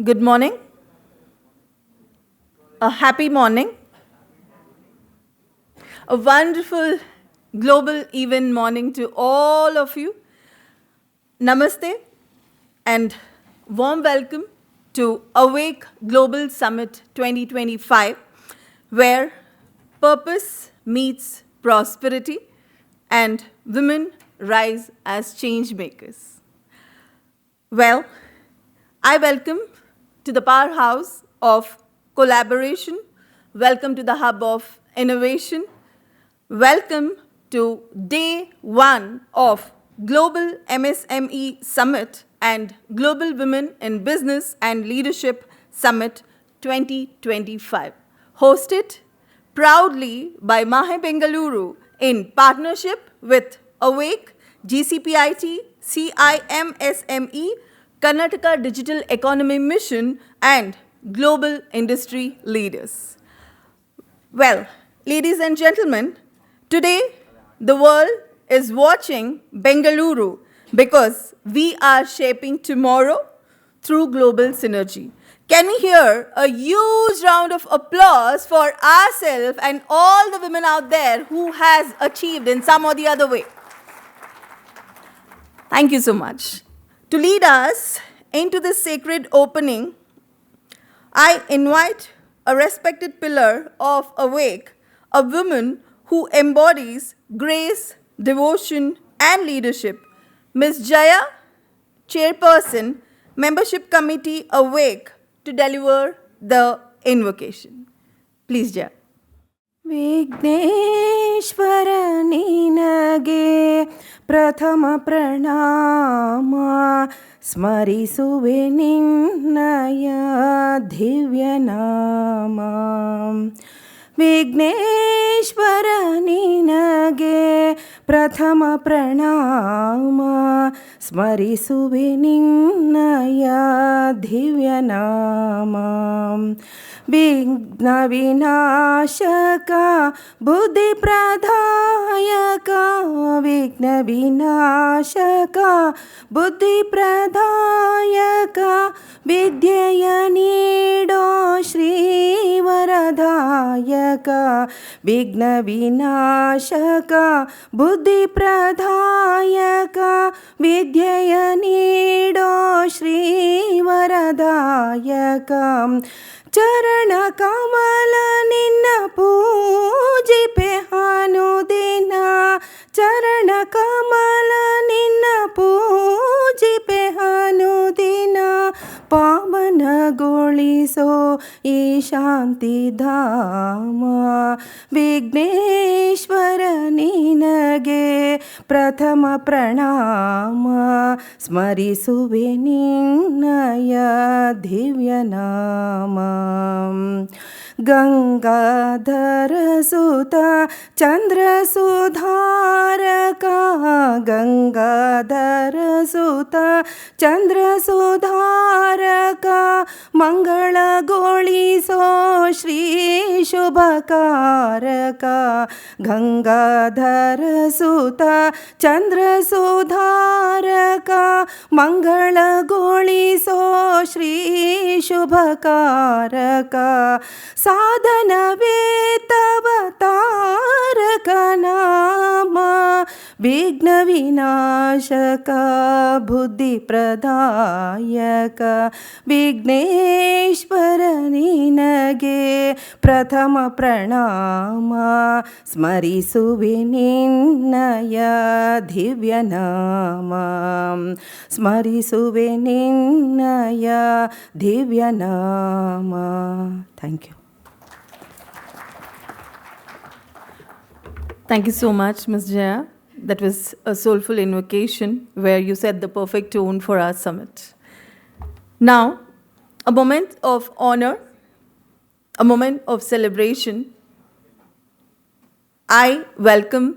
Good morning. A happy morning. A wonderful global even morning to all of you. Namaste and warm welcome to Awake Global Summit 2025, where purpose meets prosperity and women rise as change makers. Well, I welcome to the powerhouse of collaboration, welcome to the hub of innovation, welcome to day one of Global MSME Summit and Global Women in Business and Leadership Summit 2025, hosted proudly by MAHE Bengaluru in partnership with Awake, GCPIT, CIMSME, Karnataka Digital Economy Mission, and global industry leaders. Well, ladies and gentlemen, today the world is watching Bengaluru because we are shaping tomorrow through global synergy. Can we hear a huge round of applause for ourselves and all the women out there who has achieved in some or the other way? Thank you so much. To lead us into this sacred opening, I invite a respected pillar of Awake, a woman who embodies grace, devotion, and leadership, Ms. Jaya, Chairperson, Membership Committee Awake, to deliver the invocation. Please, Jaya. Vighneshwara ನಿನಗೆ ಪ್ರಥಮ ಪ್ರಣಾಮ ಸ್ಮರಿಸುವೆ ನಿನ್ನಯ ದಿವ್ಯ ನಾಮ ವಿಘ್ನೇಶ್ವರ ನಿನಗೆ ಪ್ರಥಮ ಪ್ರಣಾಮ ಸ್ಮರಿಸುವೆ ನಿನ್ನಯ ದಿವ್ಯ ನಾಮ ವಿಘ್ನ ವಿನಾಶಕ ಬುದ್ಧಿ ಪ್ರದಾಯಕ ವಿಘ್ನ ವಿನಾಶಕ ಬುದ್ಧಿ ಪ್ರದಾಯಕ ವಿದ್ಯೆಯ ನೀಡೋ ಶ್ರೀವರದಾಯಕ ವಿಘ್ನ ವಿನಾಶಕ ಬುದ್ಧಿ ಪ್ರದಾಯಕ ವಿದ್ಯೆಯ ನೀಡೋ ಶ್ರೀವರದಾಯಕ ಚರಣ ಕಮಲ ನಿನ್ನ ಪೂಜಿಪೆ ಅನುದಿನ ಚರಣ ಕಮಲ ನಿನ್ನ ಪೂಜಿಪೆ ಅನುದಿನ ಪಾವನಗೊಳಿಸೋ ಈ ಶಾಂತಿಧಾಮ ವಿಘ್ನೇಶ್ವರ ನಿನಗೆ ಪ್ರಥಮ ಪ್ರಣಾಮ ಸ್ಮರಿಸುವೆ ನಿನ್ನಯ ದಿವ್ಯ ನಾಮ ಗಂಗಾಧರ ಸುತ ಚಂದ್ರ ಸುಧಾರಕ ಗಂಗಾಧರ ಸುತ ಚಂದ್ರ ಸುಧಾರಕ ಮಂಗಳಗೊಳಿಸೋ ಶ್ರೀ ಶುಭಕಾರಕ ಗಂಗಾಧರ ಸುತ ಚಂದ್ರ ಸುಧಾರಕ ಮಂಗಳಗೊಳಿಸೋ ಶ್ರೀ ಶುಭಕಾರಕ ಸಾಧನವೇ ತವ ತಾರಕ ನಾಮ ವಿಘ್ನ ವಿನಾಶಕ ಬುದ್ಧಿ ಪ್ರದಾಯಕ ವಿಘ್ನೇಶ್ವರ ನಿನಗೆ ಪ್ರಥಮ ಪ್ರಣಾಮ ಸ್ಮರಿಸುವೆ ನಿನ್ನಯ ದಿವ್ಯ ನಾಮ ಸ್ಮರಿಸುವೆ ನಿನ್ನಯ ದಿವ್ಯ ನಾಮ. Thank you. Thank you so much, Ms. Jaya. That was a soulful invocation where you set the perfect tone for our summit. Now, a moment of honor, a moment of celebration. I welcome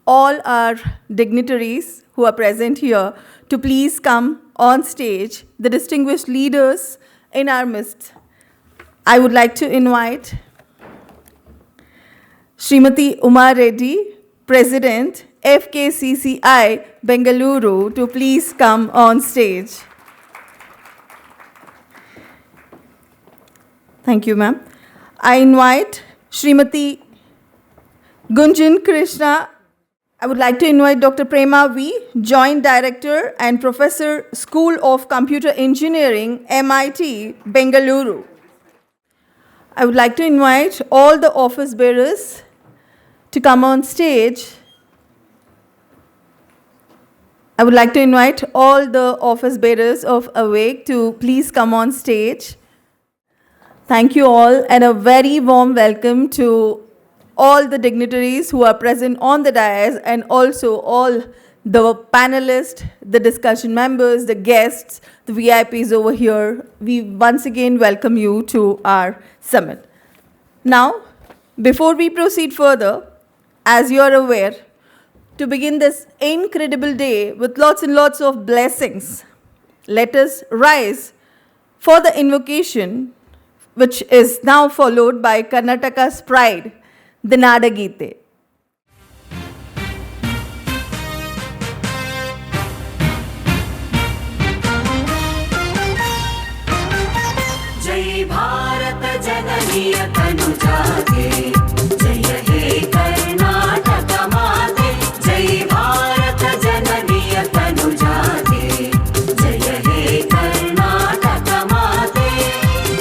all our dignitaries who are present here to please come on stage, the distinguished leaders in our midst. I would like to invite Srimati Uma Reddy, President, FKCCI Bengaluru, to please come on stage. Thank you, ma'am. I invite Srimati Gunjan Krishna. I would like to invite Dr. Prema V, Joint Director and Professor, School of Computer Engineering, MIT, Bengaluru. I would like to invite all the office bearers to come on stage. I would like to invite all the office bearers of Awake to please come on stage. Thank you all, and a very warm welcome to all the dignitaries who are present on the dais, and also all the panelists, the discussion members, the guests, the VIPs over here. We once again welcome you to our summit. Now, before we proceed further, as you are aware, to begin this incredible day with lots and lots of blessings, let us rise for the invocation, which is now followed by Karnataka's pride, the Nadagite. जय भारत जननीय तनुजाते जय हे कर्नाटक माते जय भारत जननीय तनुजाते जय हे कर्नाटक माते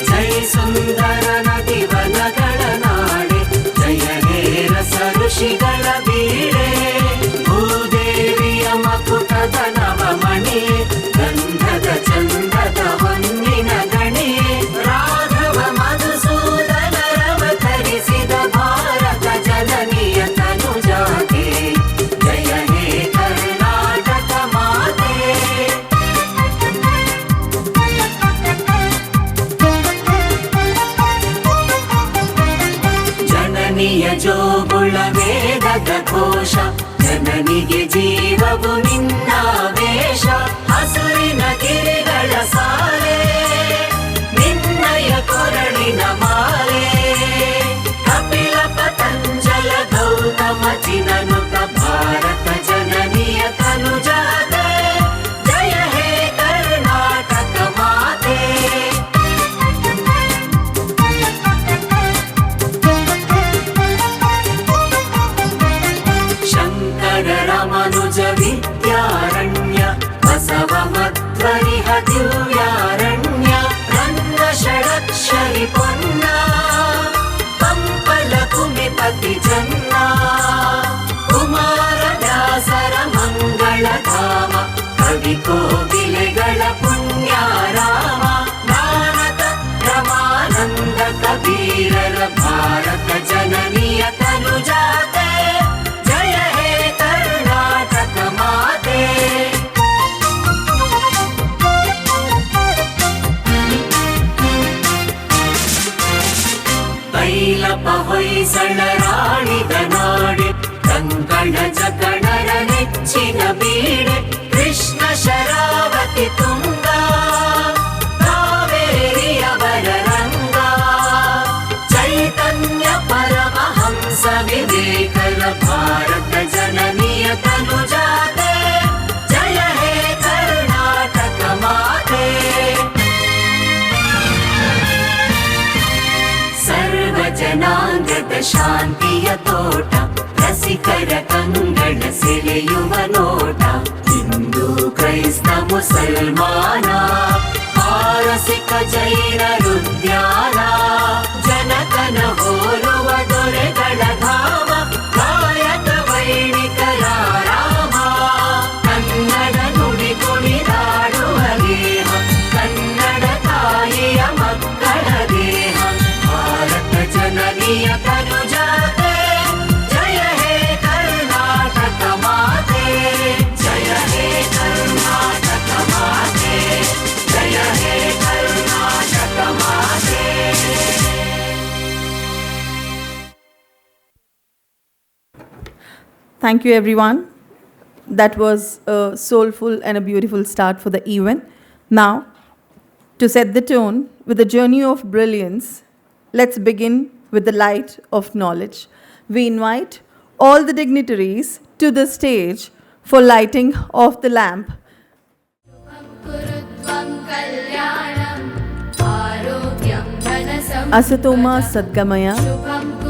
जय सुंदर नदी वनಗಳ ನಾಡೆ जय हे रस ಋಷಿಗಳ ಬೀಡೆ ಭೂದೇವಿಯ ಮಕುಟದ ನವಮಣಿ ಗಂಧದ ಚಂದದ ಹೊನ್ನಿನ ಗಣಿ ರಾಘವ ಮಧುಸೂದನರವತರಿಸಿದ ಭಾರತ ಜನನಿಯ ತನುಜಾತೆ ಜಯ ಹೇ ಕರ್ನಾಟಕ ಮಾತೆ ಜನನಿಯ ಜೋಗುಳ ವೇದದ ಘೋಷ ಜನನಿಗೆ ಜೀವವು ನಿನ್ನ ವೇಷ ಹಸುರಿನ ಗಿರಿಗಳ ಸಾಲೆ ನಿನ್ನಯ ಕೊರಳಿನ ಮಾಲೆ ಕಪಿಲ ಪತಂಜಲ ಗೌತಮ ಚಿನನುತ ಭಾರತ ಜನನಿಯ ತನುಜಾತೆ ಜಯ ಹೇ ಕರ್ನಾಟಕ ಮಾತೆ ಶಂಕರ ರಮನುಜ ವಿದ್ಯಾರಣ್ಯ ಬಸವ ಮಧ್ವರಿಹ ದಿವ್ಯಾರಣ್ಯ ರನ್ನ ಷಡಕ್ಷರಿ ಪೊನ್ನ ಪಂಪಲ ಕುಮಿಪತಿ ಜನ್ನ ಕುಮಾರ ವ್ಯಾಸರ ಮಂಗಳಧಾಮ ಕವಿ ಕೋಗಿಲೆಗಳ ಪುಣ್ಯಾರಾಮ ನಾರದ ರಮಾನಂದ ಕಬೀರರ ಭಾರತ ಜನನಿಯ ತನುಜಾತೆ ಜಯ ಹೇ ಕರ್ನಾಟಕ ಮಾತೆ ತೈಲಪ ಹೊಯ್ಸಳರಾಳಿದ ನಾಡೆ ಕಂಕಣ ಜಕಣರ ನೆಚ್ಚಿನ ಬೀಡೆ ಕೃಷ್ಣ ಶರಾವತಿ ತುಂಗ ಕಾವೇರಿಯವರ ರಂಗ ಚೈತನ್ಯ ಪರಮಹಂಸ ವಿವೇಕರ ಭಾರತ ಜನನಿಯ ತನುಜಾತೆ ಜಯ ಹೇ ಕರ್ನಾಟಕ ಮಾತೆ ಸರ್ವ ಜನಾಂಗದ ಶಾಂತಿಯ ತೋಟ ರಸಿಕರ ಕಂಗಳ ಸೆಳೆಯುವ ನೋಟ ಹಿಂದೂ ಕ್ರೈಸ್ತ ಮುಸಲ್ಮಾನ ಪಾರಸಿಕ ಜೈನರುದ್ಯಾನ ಜನಕನ ಹೋಲುವ ದೊರೆಗಳ ಧಾಮ ಗಾಯಕ ವೈಣಿಕರ ರಾಮ ಕನ್ನಡ ನುಡಿ ಕುಣಿದಾಡುವ ದೇಹ ಕನ್ನಡ ತಾಯಿಯ ಮಕ್ಕಳ ದೇಹ ಭಾರತ ಜನನಿಯ ತನುಜಾತೆ ಜಯ ಹೇ ಕರ್ನಾಟಕ ಮಾತೆ ಜಯ ಹೇ ಕರ್ನಾಟಕ ಮಾತೆ ಜಯ ಹೇ ಕರ್ನಾಟಕ ಮಾತೆ Thank you, everyone. That was a soulful and a beautiful start for the event. Now, to set the tone with a journey of brilliance, let's begin with the light of knowledge. We invite all the dignitaries to the stage for lighting of the lamp. Asatoma Sadgamaya,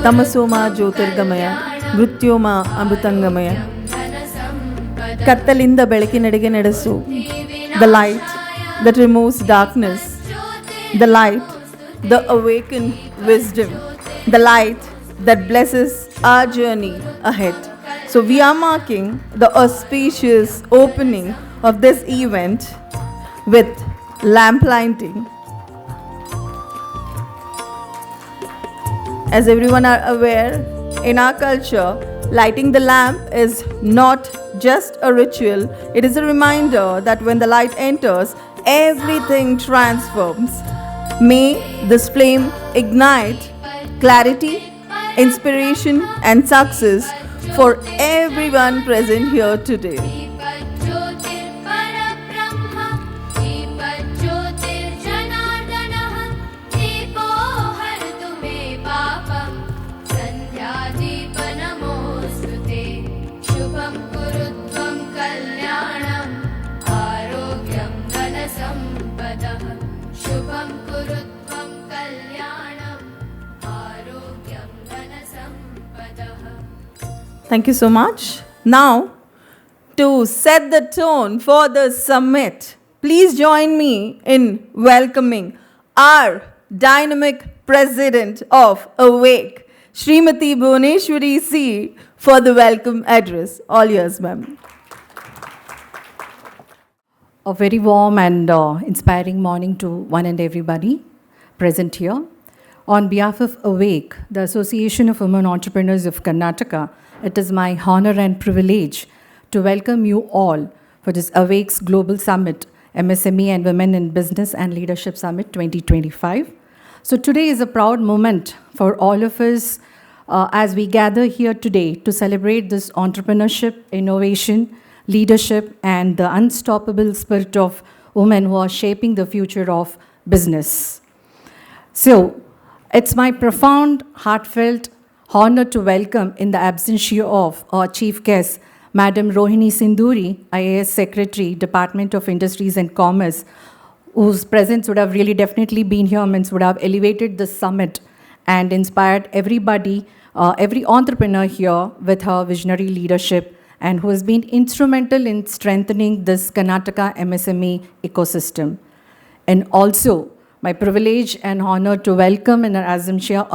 Tamasoma Jyotirgamaya, Mrutyoma Amrutangamaya. Kattalinda ಬೆಳಕಿನೆಡೆಗೆ ನಡೆಸು. The light that removes darkness, the light, the awakened wisdom, the light that blesses our journey ahead. So we are marking the auspicious opening of this event with lamp lighting. As everyone are aware, in our culture, lighting the lamp is not just a ritual, it is a reminder that when the light enters, everything transforms. May this flame ignite clarity, inspiration, and success for everyone present here today. Thank you so much. Now, to set the tone for the summit, please join me in welcoming our dynamic president of Awake, Srimati Bhuneshwari C, for the welcome address. All yours, ma'am. A very warm and inspiring morning to one and everybody present here. On behalf of Awake, the Association of Women Entrepreneurs of Karnataka, it is my honor and privilege to welcome you all for this Awake's Global Summit, MSME and Women in Business and Leadership Summit 2025. So today is a proud moment for all of us as we gather here today to celebrate this entrepreneurship, innovation, leadership, and the unstoppable spirit of women who are shaping the future of business. So, it's my profound, heartfelt honor to welcome in the absentia of our chief guest, Madam Rohini Sinduri, IAS Secretary, Department of Industries and Commerce, whose presence would have really definitely been here, means would have elevated the summit and inspired everybody, every entrepreneur here with her visionary leadership, and who has been instrumental in strengthening this Karnataka MSME ecosystem. And also, my privilege and honor to welcome in our absentia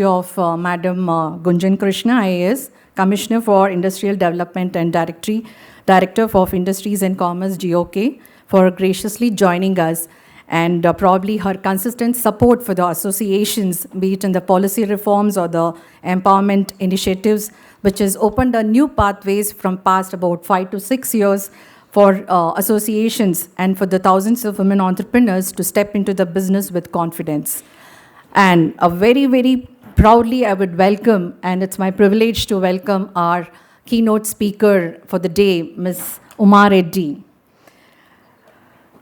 of Madam Gunjan Krishna, IAS, Commissioner for Industrial Development and Director of Industries and Commerce, GOK, for graciously joining us, and probably her consistent support for the associations, be it in the policy reforms or the empowerment initiatives, which has opened a new pathways from past about 5 to 6 years for associations and for the thousands of women entrepreneurs to step into the business with confidence. And a very, very proudly I would welcome, and it's my privilege to welcome our keynote speaker for the day, Ms. Uma Reddy.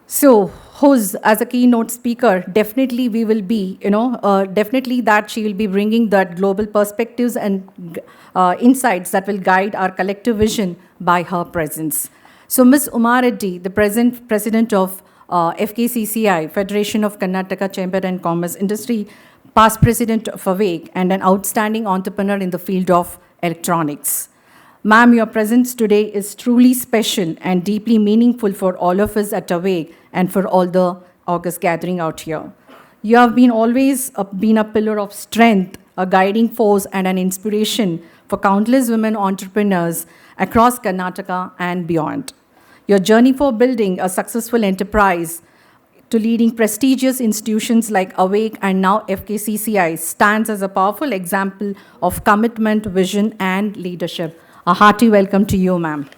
So, who's as a keynote speaker, definitely we will be, definitely that she will be bringing that global perspectives and insights that will guide our collective vision by her presence. So Ms. Uma Reddy, the present president of FKCCI, Federation of Karnataka Chamber and Commerce Industry, past president of Awake, and an outstanding entrepreneur in the field of electronics. Ma'am, your presence today is truly special and deeply meaningful for all of us at Awake and for all the August gathering out here. You have been always been a pillar of strength, a guiding force, and an inspiration for countless women entrepreneurs across Karnataka and beyond. Your journey for building a successful enterprise to leading prestigious institutions like Awake and now FKCCI stands as a powerful example of commitment, vision, and leadership. A hearty welcome to you, ma'am.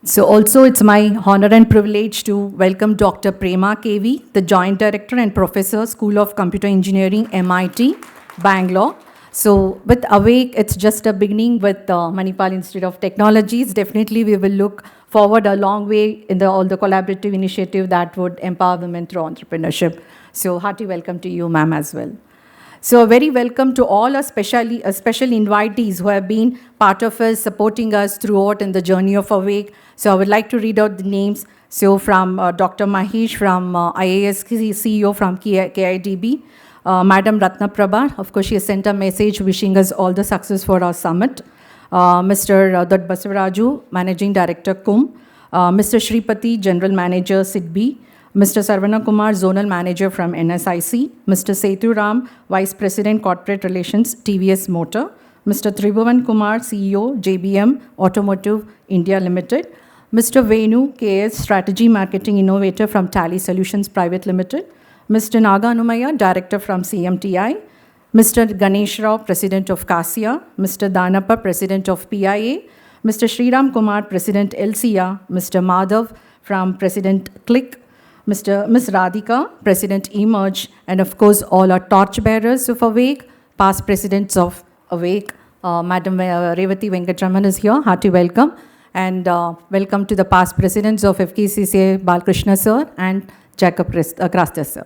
So also it's my honor and privilege to welcome Dr. Prema K V, the Joint Director and Professor, School of Computer Engineering, MIT, Bangalore. So with Awake, it's just a beginning with Manipal Institute of Technologies. Definitely we will look forward a long way in all the collaborative initiative that would empower women through entrepreneurship. So hearty welcome to you, ma'am, as well. So a very welcome to all our special invitees who have been part of us, supporting us throughout in the journey of Awake. So I would like to read out the names. So from Dr. Mahesh from IAS CEO from KIDB, Madam Ratna Prabha, of course she has sent a message wishing us all the success for our summit. Mr. Dutt Basavaraju, Managing Director CUM, Mr. Shripati, General Manager SIDBI, Mr. Sarvana Kumar, Zonal Manager from NSIC, Mr. Sethu Ram, Vice President Corporate Relations, TVS Motor, Mr. Tribhuvan Kumar, CEO, JBM Automotive India Limited, Mr. Venu, KS, Strategy Marketing Innovator from Tally Solutions Private Limited, Mr. Naga Anumaya, Director from CMTI, Mr. Ganesh Rao, President of CASIA, Mr. Danappa, President of PIA, Mr. Sriram Kumar, President LCA, Mr. Madhav from President Click, Ms. Radhika, President Emerge, and of course all our torchbearers of Awake, past presidents of Awake. Madam Revati Venkatraman is here, hearty welcome. And welcome to the past presidents of FKCCI, Balkrishna sir and Jacob Krasta sir.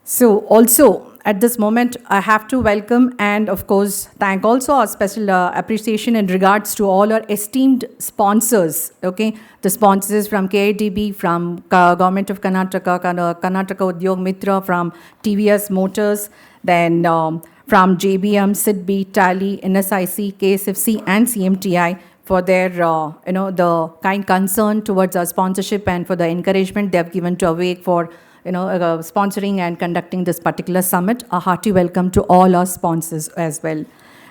So also at this moment, I have to welcome and of course thank also our special appreciation in regards to all our esteemed sponsors, okay? The sponsors from KIDB, from Government of Karnataka, Karnataka Udyog Mitra, from TVS Motors, then from JBM, SIDBI, Tally, NSIC, KSFC and CMTI for their, the kind concern towards our sponsorship and for the encouragement they have given to Awake for sponsoring and conducting this particular summit. A hearty welcome to all our sponsors as well.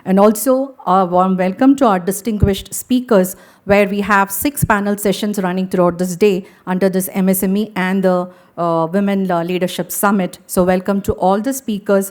And also a warm welcome to our distinguished speakers, where we have 6 panel sessions running throughout this day under this MSME and the Women Leadership Summit. So welcome to all the speakers,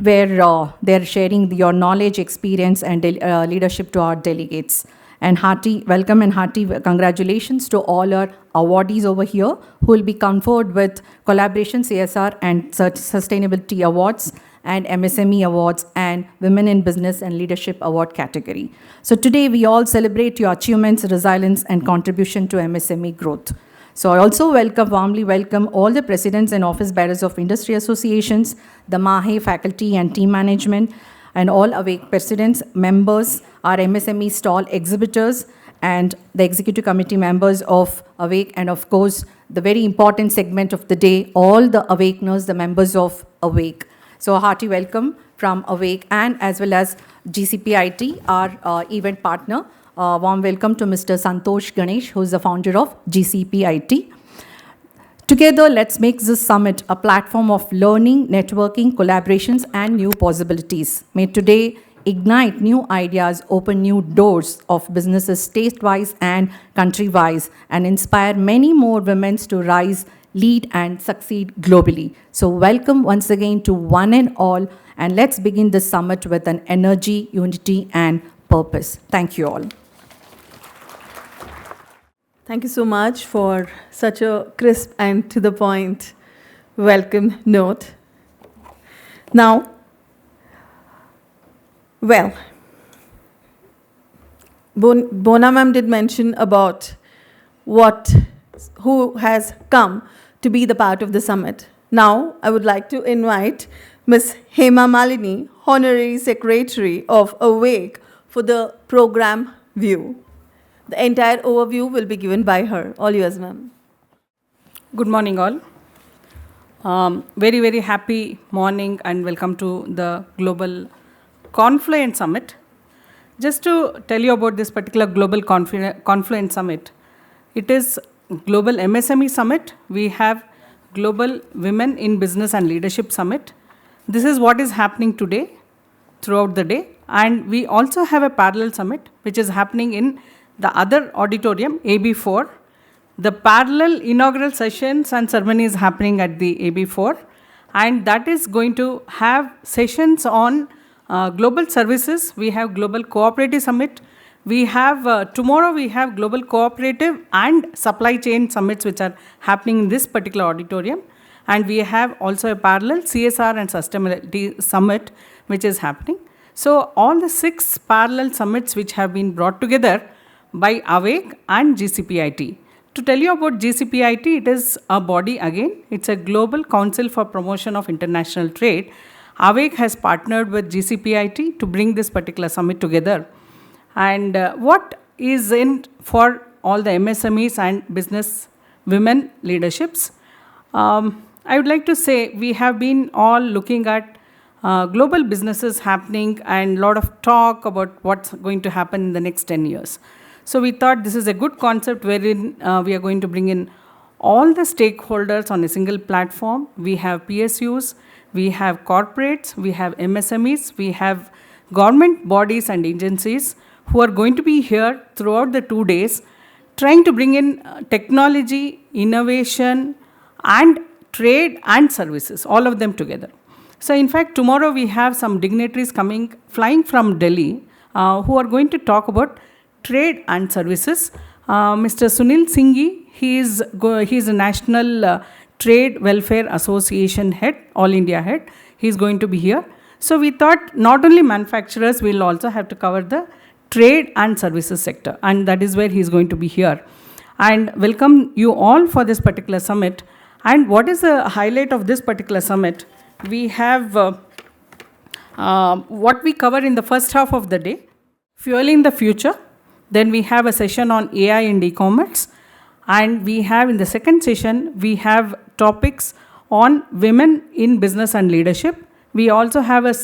where they're sharing your knowledge, experience and leadership to our delegates. And hearty welcome and hearty congratulations to all our awardees over here who will be conferred with Collaboration CSR and Sustainability Awards and MSME Awards and Women in Business and Leadership Award category. So today we all celebrate your achievements, resilience and contribution to MSME growth. So I also warmly welcome all the presidents and office bearers of industry associations, the MAHE faculty and team management, and all Awake presidents, members, our MSME stall exhibitors, and the executive committee members of Awake, and of course, the very important segment of the day, all the Awakeners, the members of Awake. So a hearty welcome from Awake and as well as GCPIT, our event partner. Warm welcome to Mr. Santosh Ganesh, who is the founder of GCPIT. Together, let's make this summit a platform of learning, networking, collaborations, and new possibilities. May today ignite new ideas, open new doors of businesses state-wise and country-wise, and inspire many more women to rise, lead, and succeed globally. So welcome once again to one and all, and let's begin this summit with an energy, unity, and purpose. Thank you all. Thank you so much for such a crisp and to the point welcome note. Now, well, Bona ma'am did mention about who has come to be the part of the summit. Now, I would like to invite Ms. Hema Malini, Honorary Secretary of Awake, for the program view. The entire overview will be given by her. All yours, ma'am. Good morning, all. Very, very happy morning and welcome to the Global Confluence Summit. Just to tell you about this particular Global Confluence Summit, it is Global MSME Summit. We have Global Women in Business and Leadership Summit. This is what is happening today, throughout the day. And we also have a parallel summit, which is happening in the other auditorium, AB4. The parallel inaugural sessions and ceremony is happening at the AB4, and that is going to have sessions on global services. We have Global Cooperative Summit. We have, tomorrow we have Global Cooperative and Supply Chain Summits, which are happening in this particular auditorium. And we have also a parallel CSR and Sustainability Summit, which is happening. So all the 6 parallel summits which have been brought together by Awake and GCPIT to tell you about GCPIT, it is a body again. It's a Global Council for Promotion of International Trade. AWAKE has partnered with GCPIT to bring this particular summit together. And what is in for all the MSMEs and business women leaderships? I would like to say we have been all looking at global businesses happening and a lot of talk about what's going to happen in the next 10 years. So we thought this is a good concept wherein we are going to bring in all the stakeholders on a single platform. We have PSUs, we have corporates, we have MSMEs, we have government bodies and agencies who are going to be here throughout the 2 days, trying to bring in technology, innovation, and trade and services, all of them together. So in fact, tomorrow we have some dignitaries flying from Delhi, who are going to talk about trade and services. Mr. Sunil Singhi, he is a National Trade Welfare Association head, All India head. He is going to be here. So we thought not only manufacturers, we'll also have to cover the trade and services sector, and that is where he is going to be here. And welcome you all for this particular summit. And what is the highlight of this particular summit? We have what we cover in the first half of the day, fueling the future. Then we have a session on AI and e-commerce. And we have in the second session, we have topics on women in business and leadership. We also have a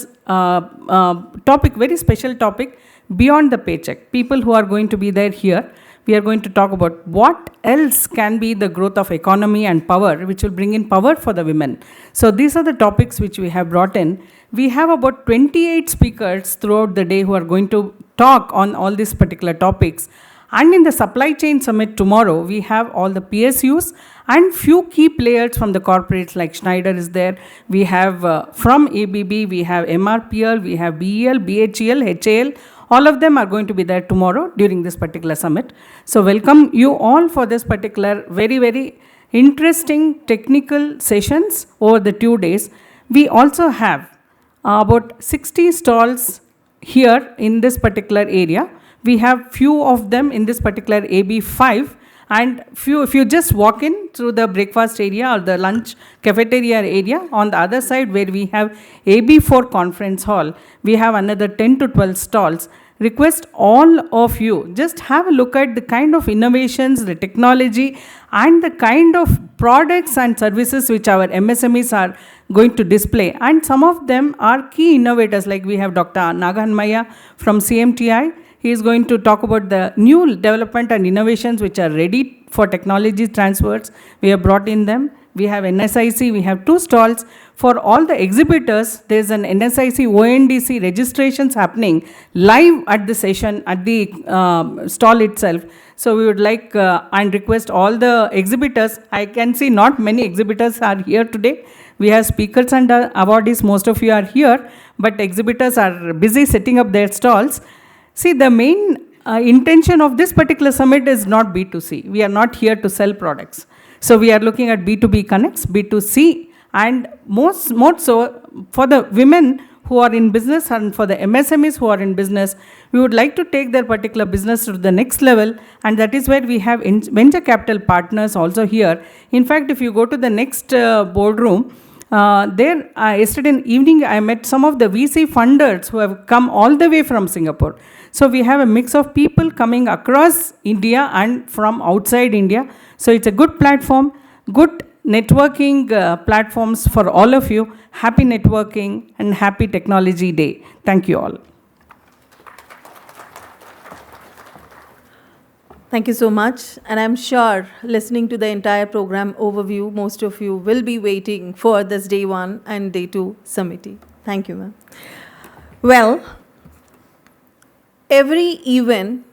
topic, very special topic, beyond the paycheck. People who are going to be there here. We are going to talk about what else can be the growth of economy and power, which will bring in power for the women. So these are the topics which we have brought in. We have about 28 speakers throughout the day who are going to talk on all these particular topics. And in the supply chain summit tomorrow, we have all the PSUs and few key players from the corporates like Schneider is there. We have from ABB, we have MRPL, we have BEL, BHEL, HAL. All of them are going to be there tomorrow during this particular summit. So welcome you all for this particular very, very interesting technical sessions over the 2 days. We also have about 60 stalls here in this particular area. We have few of them in this particular AB5, and if you just walk in through the breakfast area or the lunch cafeteria area, on the other side where we have AB4 conference hall, we have another 10 to 12 stalls. Request all of you, just have a look at the kind of innovations, the technology, and the kind of products and services which our MSMEs are going to display. And some of them are key innovators, like we have Dr. Nagahanmaya from CMTI. He is going to talk about the new development and innovations which are ready for technology transfers. We have brought in them. We have NSIC, we have 2 stalls. For all the exhibitors, there is an NSIC ONDC registrations happening live at the session, at the stall itself. So we would like and request all the exhibitors. I can see not many exhibitors are here today. We have speakers and awardees, most of you are here, but exhibitors are busy setting up their stalls. See, the main intention of this particular summit is not B2C. We are not here to sell products. So we are looking at B2B connects, B2C, and more so for the women who are in business and for the MSMEs who are in business, we would like to take their particular business to the next level, and that is where we have venture capital partners also here. In fact, if you go to the next boardroom, there yesterday evening I met some of the VC funders who have come all the way from Singapore. So we have a mix of people coming across India and from outside India. So it's a good platform, good networking platforms for all of you. Happy networking and happy technology day. Thank you all. Thank you so much. And I'm sure listening to the entire program overview, most of you will be waiting for this day 1 and day 2 summit. Thank you, ma'am. Well, every event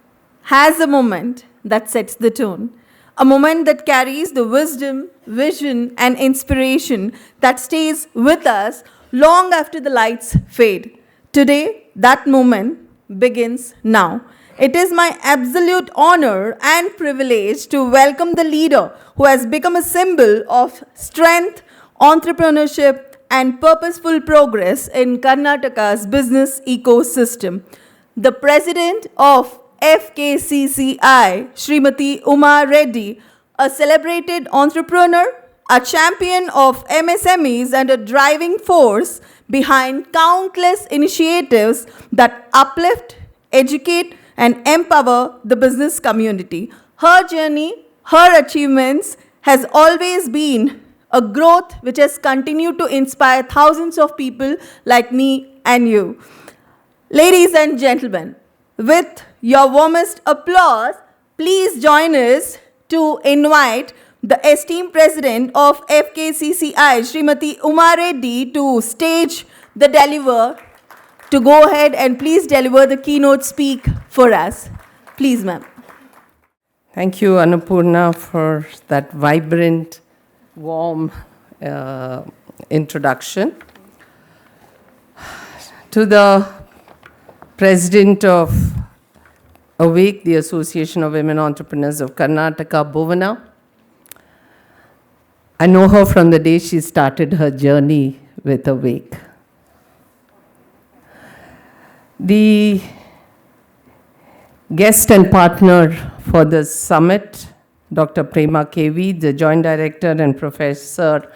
has a moment that sets the tone, a moment that carries the wisdom, vision, and inspiration that stays with us long after the lights fade. Today, that moment begins now. It is my absolute honor and privilege to welcome the leader who has become a symbol of strength, entrepreneurship, and purposeful progress in Karnataka's business ecosystem. The president of FKCCI, Srimati Uma Reddy, a celebrated entrepreneur, a champion of MSMEs, and a driving force behind countless initiatives that uplift, educate, and empower the business community. Her journey, her achievements has always been a growth which has continued to inspire thousands of people like me and you. Ladies and gentlemen, with your warmest applause, please join us to invite the esteemed president of FKCCI, Srimati Uma Reddy, to stage the deliver, to go ahead and please deliver the keynote speak for us. Please, ma'am. Thank you, Annapurna, for that vibrant, warm introduction. To the President of Awake, the Association of Women Entrepreneurs of Karnataka, Bhuvana. I know her from the day she started her journey with Awake. The guest and partner for this summit, Dr. Prema K V, the Joint Director and Professor,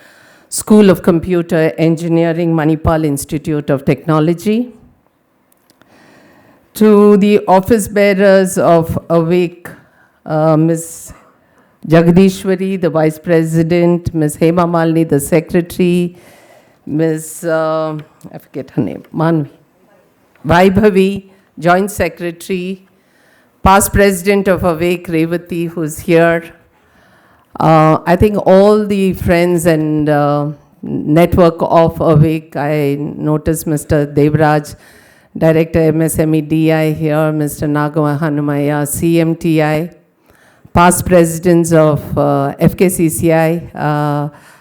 School of Computer Engineering, Manipal Institute of Technology. To the office bearers of Awake, Ms. Jagadishwari, the Vice President, Ms. Hema Malini, the Secretary, Ms. I forget her name, Manvi, Vaibhavi, Joint Secretary, past President of Awake, Revati, who's here. I think all the friends and network of Awake, I noticed Mr. Devraj, Director MSME DI here, Mr. Nagama Hanumaya, CMTI, past presidents of FKCCI,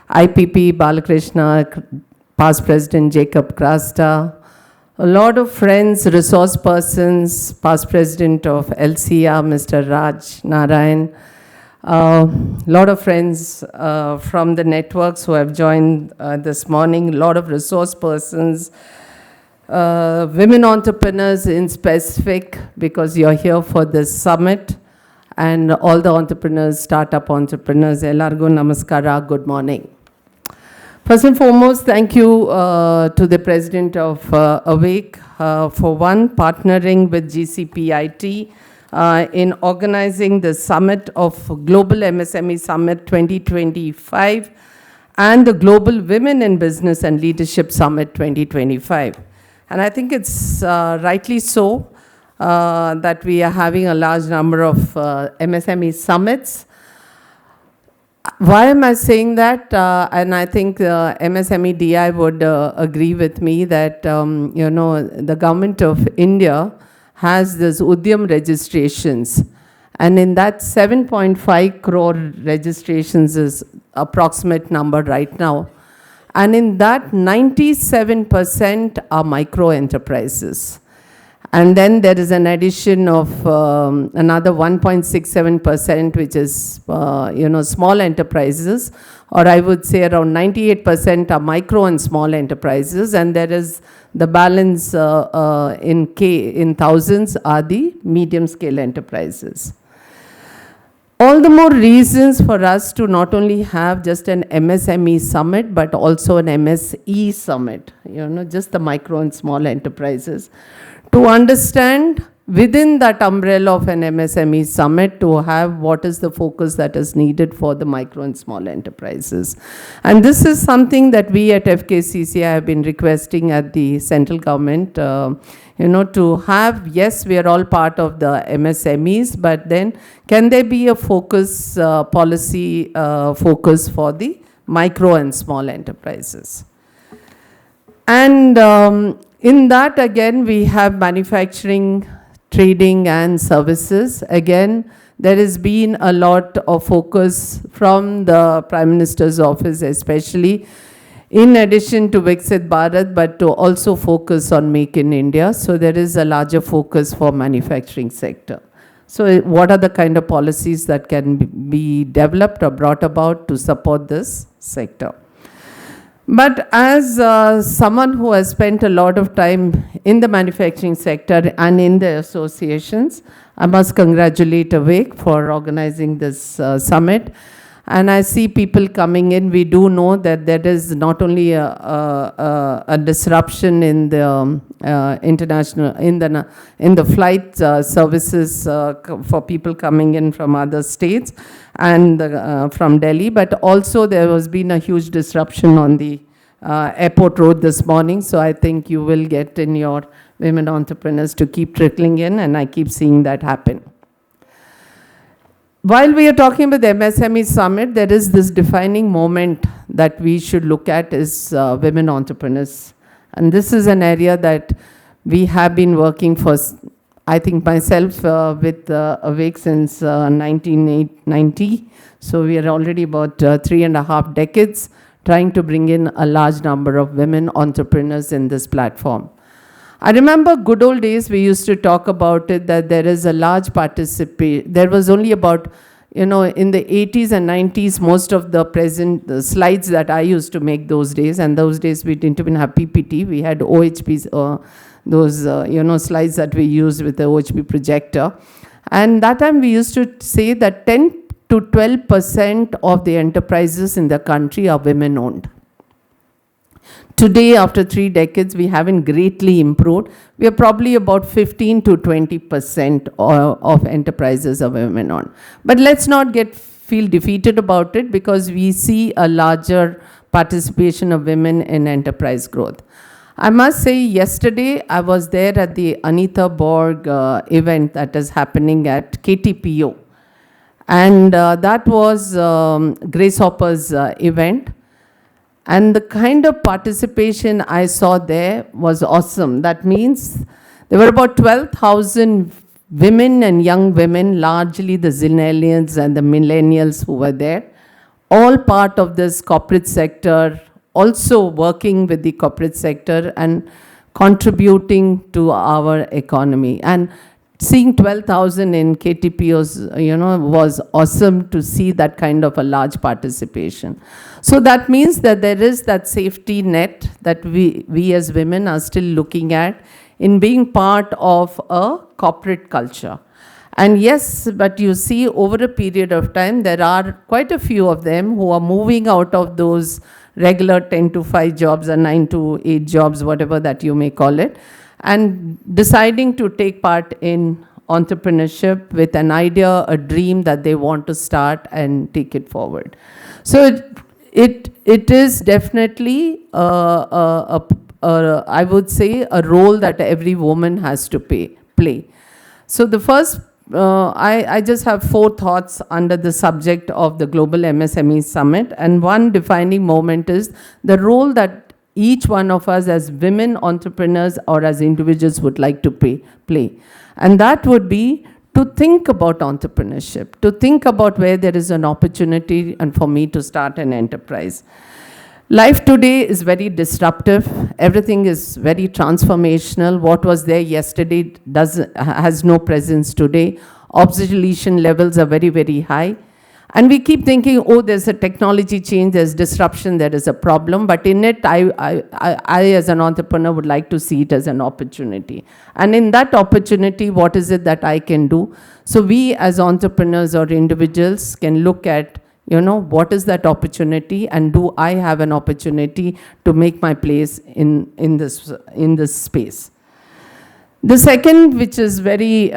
IPP Balakrishna, past president Jacob Krasta, a lot of friends, resource persons, past president of LCR, Mr. Raj Narayan, a lot of friends from the networks who have joined this morning, a lot of resource persons, women entrepreneurs in specific, because you're here for this summit, and all the entrepreneurs, startup entrepreneurs, Elargo Namaskara, good morning. First and foremost, thank you to the President of Awake for partnering with GCPIT in organizing the summit of Global MSME Summit 2025 and the Global Women in Business and Leadership Summit 2025. And I think it's rightly so that we are having a large number of MSME summits. Why am I saying that? And I think MSME DI would agree with me that, the government of India has this Udyam registrations. And in that 7.5 crore registrations is approximate number right now. And in that, 97% are micro enterprises. And then there is an addition of another 1.67%, which is, small enterprises, or I would say around 98% are micro and small enterprises. And there is the balance in thousands are the medium scale enterprises. All the more reasons for us to not only have just an MSME summit, but also an MSE summit, just the micro and small enterprises. To understand within that umbrella of an MSME summit, to have what is the focus that is needed for the micro and small enterprises. And this is something that we at FKCCI have been requesting at the central government, to have, yes, we are all part of the MSMEs, but then can there be a focus, policy focus for the micro and small enterprises? And in that, again, we have manufacturing, trading and services. Again, there has been a lot of focus from the Prime Minister's office, especially in addition to Viksit Bharat, but to also focus on Make in India. So there is a larger focus for manufacturing sector. So what are the kind of policies that can be developed or brought about to support this sector? But as someone who has spent a lot of time in the manufacturing sector and in the associations, I must congratulate Awake for organizing this summit. And I see people coming in. We do know that there is not only a disruption in the international, in the flight services for people coming in from other states and from Delhi, but also there has been a huge disruption on the airport road this morning. So I think you will get in your women entrepreneurs to keep trickling in, and I keep seeing that happen. While we are talking about the MSME Summit, there is this defining moment that we should look at is women entrepreneurs. And this is an area that we have been working for, I think myself, with Awake since 1990. So we are already about 3.5 decades trying to bring in a large number of women entrepreneurs in this platform. I remember good old days, we used to talk about it, that there is a large participation. There was only about, in the 80s and 90s, most of the slides that I used to make those days, and those days we didn't even have PPT, we had OHPs, those, slides that we used with the OHP projector. And that time we used to say that 10 to 12% of the enterprises in the country are women-owned. Today, after 3 decades, we haven't greatly improved. We are probably about 15 to 20% of enterprises are women-owned. But let's not feel defeated about it, because we see a larger participation of women in enterprise growth. I must say, yesterday I was there at the Anita Borg event that is happening at KTPO. And that was Grace Hopper's event. And the kind of participation I saw there was awesome. That means there were about 12,000 women and young women, largely the Zennials and the millennials who were there, all part of this corporate sector, also working with the corporate sector and contributing to our economy. And seeing 12,000 in KTPOs, was awesome to see that kind of a large participation. So that means that there is that safety net that we as women are still looking at in being part of a corporate culture. And yes, but you see over a period of time, there are quite a few of them who are moving out of those regular 10 to 5 jobs or 9 to 8 jobs, whatever that you may call it, and deciding to take part in entrepreneurship with an idea, a dream that they want to start and take it forward. So it is definitely, I would say, a role that every woman has to play. So the first, I just have 4 thoughts under the subject of the Global MSME Summit. And one defining moment is the role that each one of us as women entrepreneurs or as individuals would like to play. And that would be to think about entrepreneurship, to think about where there is an opportunity and for me to start an enterprise. Life today is very disruptive. Everything is very transformational. What was there yesterday has no presence today. Obsolescence levels are very, very high. And we keep thinking, oh, there's a technology change, there's disruption, there is a problem. But in it, I as an entrepreneur would like to see it as an opportunity. And in that opportunity, what is it that I can do? So we as entrepreneurs or individuals can look at, what is that opportunity, and do I have an opportunity to make my place in this space? The second, which is very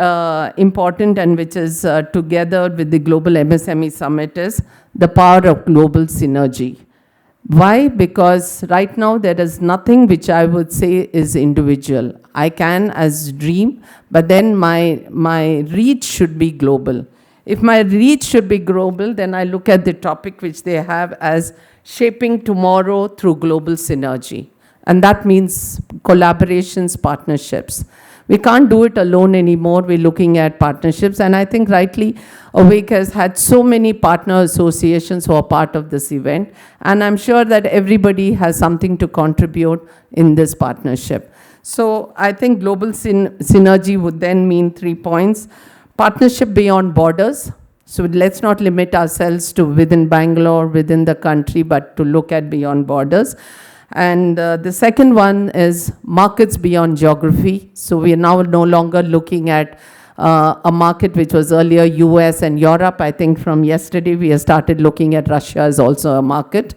important and which is together with the Global MSME Summit, is the power of global synergy. Why? Because right now there is nothing which I would say is individual. I can as dream, but then my reach should be global. If my reach should be global, then I look at the topic which they have as shaping tomorrow through global synergy. And that means collaborations, partnerships. We can't do it alone anymore. We're looking at partnerships. And I think rightly, Awake has had so many partner associations who are part of this event. And I'm sure that everybody has something to contribute in this partnership. So I think global synergy would then mean 3 points. Partnership beyond borders. So let's not limit ourselves to within Bangalore, within the country, but to look at beyond borders. And the second one is markets beyond geography. So we are now no longer looking at a market which was earlier US and Europe. I think from yesterday we have started looking at Russia as also a market.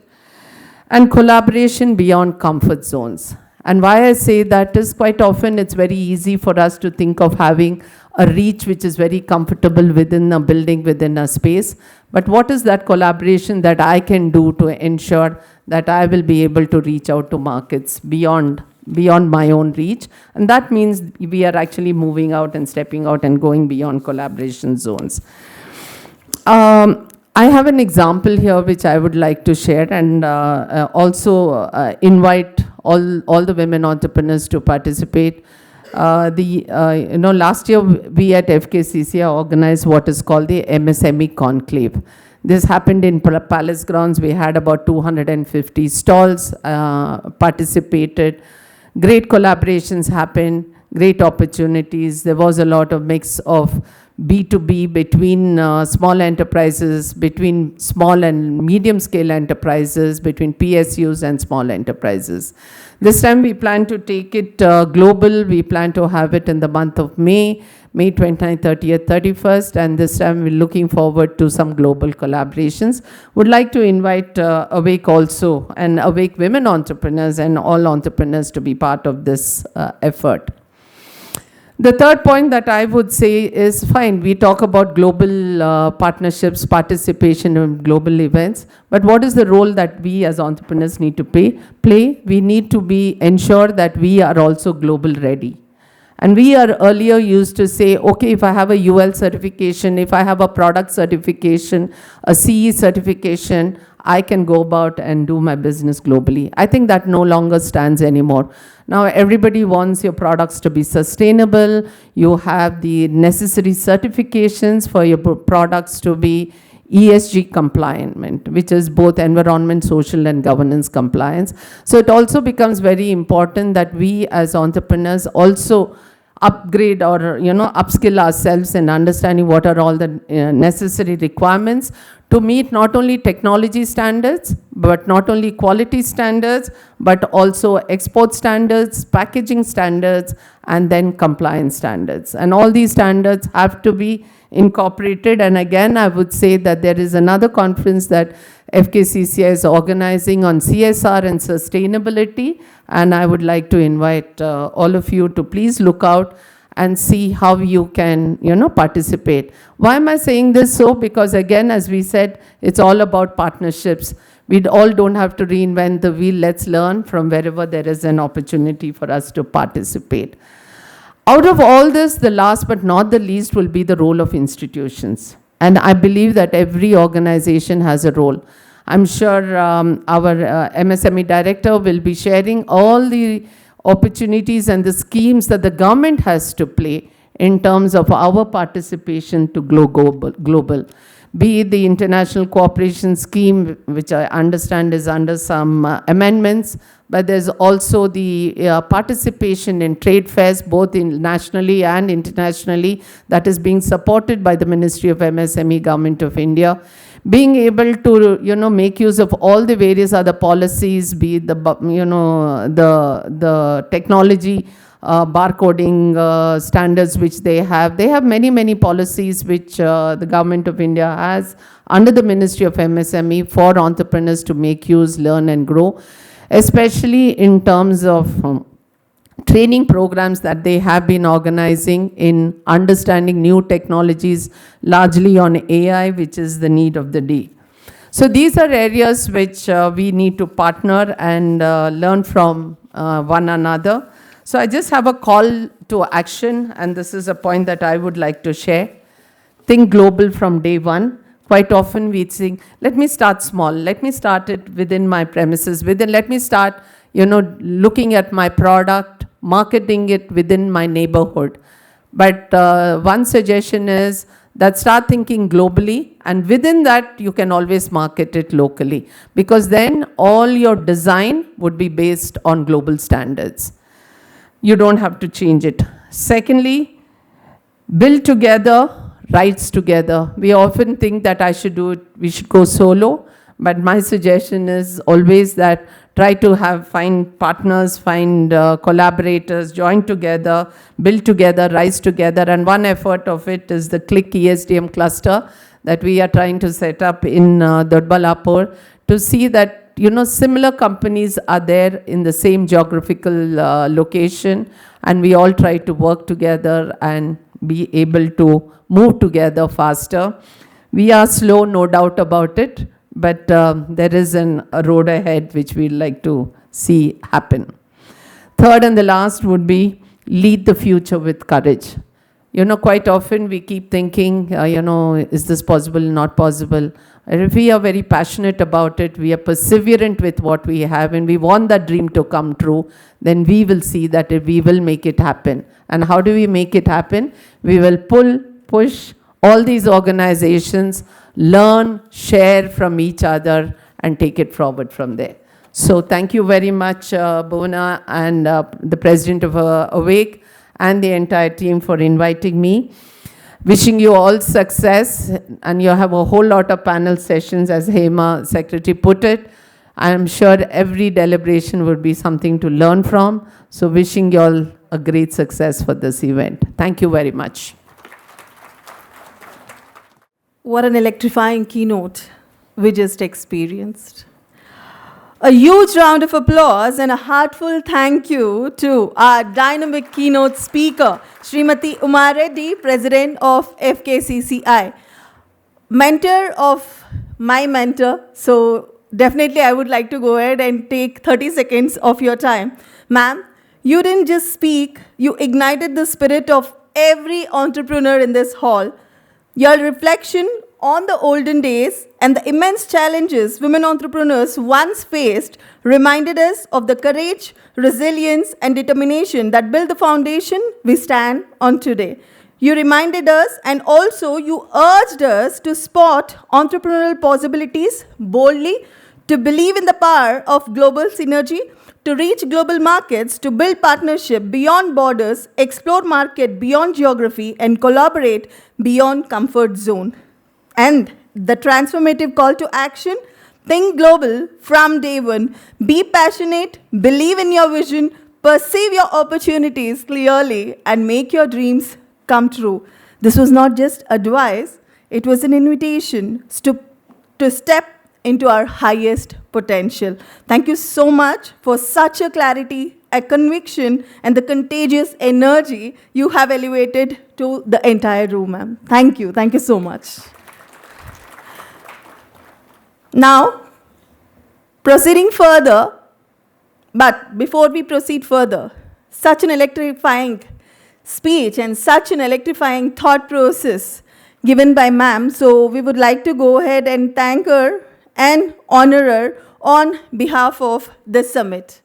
And collaboration beyond comfort zones. And why I say that is quite often it's very easy for us to think of having a reach which is very comfortable within a building, within a space. But what is that collaboration that I can do to ensure that I will be able to reach out to markets beyond my own reach? And that means we are actually moving out and stepping out and going beyond collaboration zones. I have an example here which I would like to share, and also invite all the women entrepreneurs to participate. Last year we at FKCCI organized what is called the MSME Conclave. This happened in Palace Grounds. We had about 250 stalls participated. Great collaborations happened, great opportunities. There was a lot of mix of B2B between small enterprises, between small and medium scale enterprises, between PSUs and small enterprises. This time we plan to take it global. We plan to have it in the month of May 29th, 30th, 31st, and this time we're looking forward to some global collaborations. Would like to invite Awake also, and Awake women entrepreneurs and all entrepreneurs to be part of this effort. The third point that I would say is, fine, we talk about global partnerships, participation in global events, but what is the role that we as entrepreneurs need to play? We need to ensure that we are also global ready. And we are earlier used to say, okay, if I have a UL certification, if I have a product certification, a CE certification, I can go about and do my business globally. I think that no longer stands anymore. Now everybody wants your products to be sustainable. You have the necessary certifications for your products to be ESG compliant, which is both environment, social and governance compliance. So it also becomes very important that we as entrepreneurs also upgrade or upskill ourselves in understanding what are all the necessary requirements to meet not only technology standards, but not only quality standards, but also export standards, packaging standards, and then compliance standards. And all these standards have to be incorporated. And again, I would say that there is another conference that FKCCI is organizing on CSR and sustainability, and I would like to invite all of you to please look out and see how you can, participate. Why am I saying this so? Because again, as we said, it's all about partnerships. We all don't have to reinvent the wheel. Let's learn from wherever there is an opportunity for us to participate. Out of all this, the last but not the least will be the role of institutions. And I believe that every organization has a role. I'm sure our MSME director will be sharing all the opportunities and the schemes that the government has to play in terms of our participation to global. Be it the international cooperation scheme, which I understand is under some amendments, but there's also the participation in trade fairs, both nationally and internationally, that is being supported by the Ministry of MSME, Government of India. Being able to, make use of all the various other policies, be it the technology, barcoding standards which they have. They have many policies which the Government of India has under the Ministry of MSME for entrepreneurs to make use, learn and grow, especially in terms of training programs that they have been organizing in understanding new technologies, largely on AI, which is the need of the day. So these are areas which we need to partner and learn from one another. So I just have a call to action, and this is a point that I would like to share. Think global from day one. Quite often we think, let me start small. Let me start it within my premises. Let me start, looking at my product, marketing it within my neighborhood. But one suggestion is that start thinking globally, and within that you can always market it locally, because then all your design would be based on global standards. You don't have to change it. Secondly, build together, rise together. We often think that we should go solo, But my suggestion is always that try to find partners, find collaborators, join together, build together, rise together. And one effort of it is the Click ESDM cluster that we are trying to set up in Dodbalapur to see that similar companies are there in the same geographical location, and we all try to work together and be able to move together faster. We are slow, no doubt about it, but there is a road ahead which we'd like to see happen. Third and the last would be lead the future with courage. Quite often we keep thinking, is this possible, not possible? And if we are very passionate about it, we are perseverant with what we have, and we want that dream to come true, then we will see that we will make it happen. And how do we make it happen? We will push all these organizations, learn, share from each other, and take it forward from there. So thank you very much, Bhuvana and the president of Awake and the entire team for inviting me. Wishing you all success, and you have a whole lot of panel sessions, as Hema Secretary put it. I am sure every deliberation would be something to learn from. So wishing you all a great success for this event. Thank you very much. What an electrifying keynote we just experienced. A huge round of applause and a heartfelt thank you to our dynamic keynote speaker, Srimati Uma Reddy, President of FKCCI, mentor of my mentor. So definitely I would like to go ahead and take 30 seconds of your time. Ma'am, you didn't just speak, you ignited the spirit of every entrepreneur in this hall. Your reflection on the olden days and the immense challenges women entrepreneurs once faced reminded us of the courage, resilience, and determination that built the foundation we stand on today. You reminded us, and also you urged us to spot entrepreneurial possibilities boldly, to believe in the power of global synergy, to reach global markets, to build partnership beyond borders, explore market beyond geography, and collaborate beyond comfort zone. And the transformative call to action, think global from day one, be passionate, believe in your vision, perceive your opportunities clearly, and make your dreams come true. This was not just advice, it was an invitation to step into our highest potential. Thank you so much for such a clarity, a conviction, and the contagious energy you have elevated to the entire room, ma'am. Thank you. Thank you so much. Now, proceeding further, but before we proceed further, such an electrifying speech and such an electrifying thought process given by ma'am, so we would like to go ahead and thank her and honor her on behalf of the summit.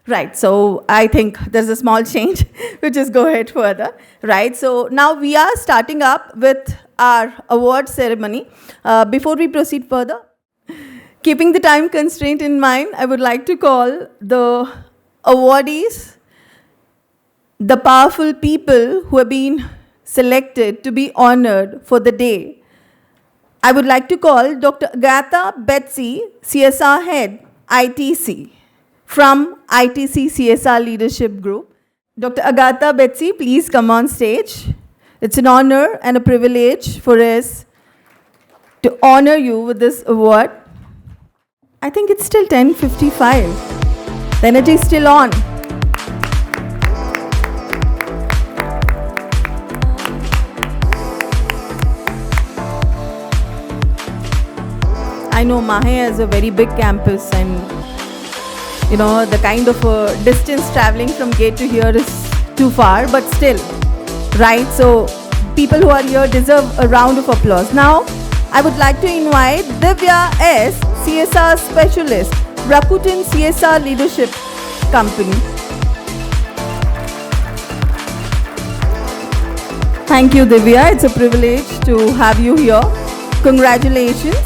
Right, so I think there's a small change, which is go ahead further. Right, so now we are starting up with our award ceremony. Before we proceed further, keeping the time constraint in mind, I would like to call the awardees, the powerful people who have been selected to be honored for the day. I would like to call Dr. Agatha Betsy, CSR Head, ITC, from ITC CSR Leadership Group. Dr. Agatha Betsy, please come on stage. It's an honor and a privilege for us to honor you with this award. I think it's still 10:55. The energy is still on. I know MAHE has a very big campus, and the kind of distance traveling from gate to here is too far, but still, right? So people who are here deserve a round of applause. Now, I would like to invite Divya S., CSR Specialist, Rakuten CSR Leadership Company. Thank you, Divya. It's a privilege to have you here. Congratulations.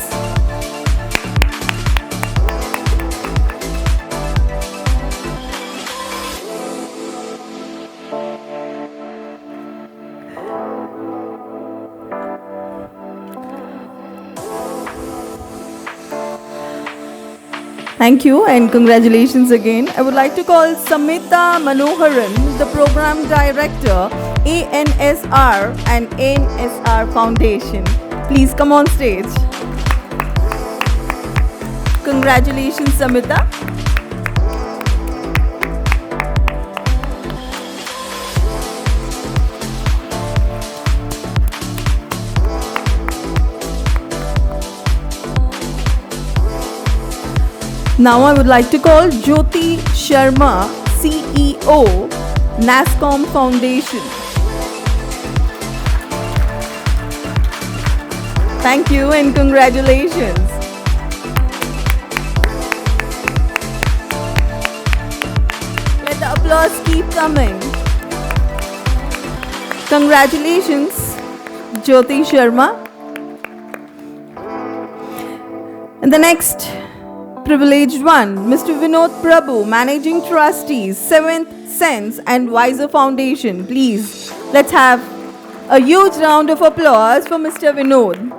Thank you and congratulations again. I would like to call Samita Manoharan, the Program Director, ANSR and ANSR Foundation. Please come on stage. Congratulations, Samita. Now I would like to call Jyoti Sharma, CEO, NASCOM Foundation. Thank you and congratulations. Let the applause keep coming. Congratulations, Jyoti Sharma. And the next privileged one, Mr. Vinod Prabhu, Managing Trustees, 7th Sense and Wiser Foundation. Please, let's have a huge round of applause for Mr. Vinod.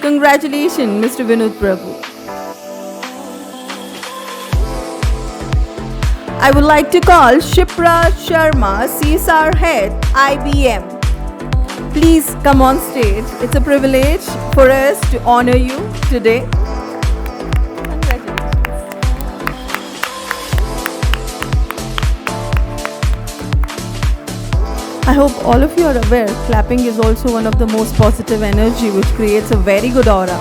Congratulations, Mr. Vinod Prabhu. I would like to call Shipra Sharma, CSR Head, IBM. Please come on stage. It's a privilege for us to honor you today. Congratulations. I hope all of you are aware, clapping is also one of the most positive energy which creates a very good aura.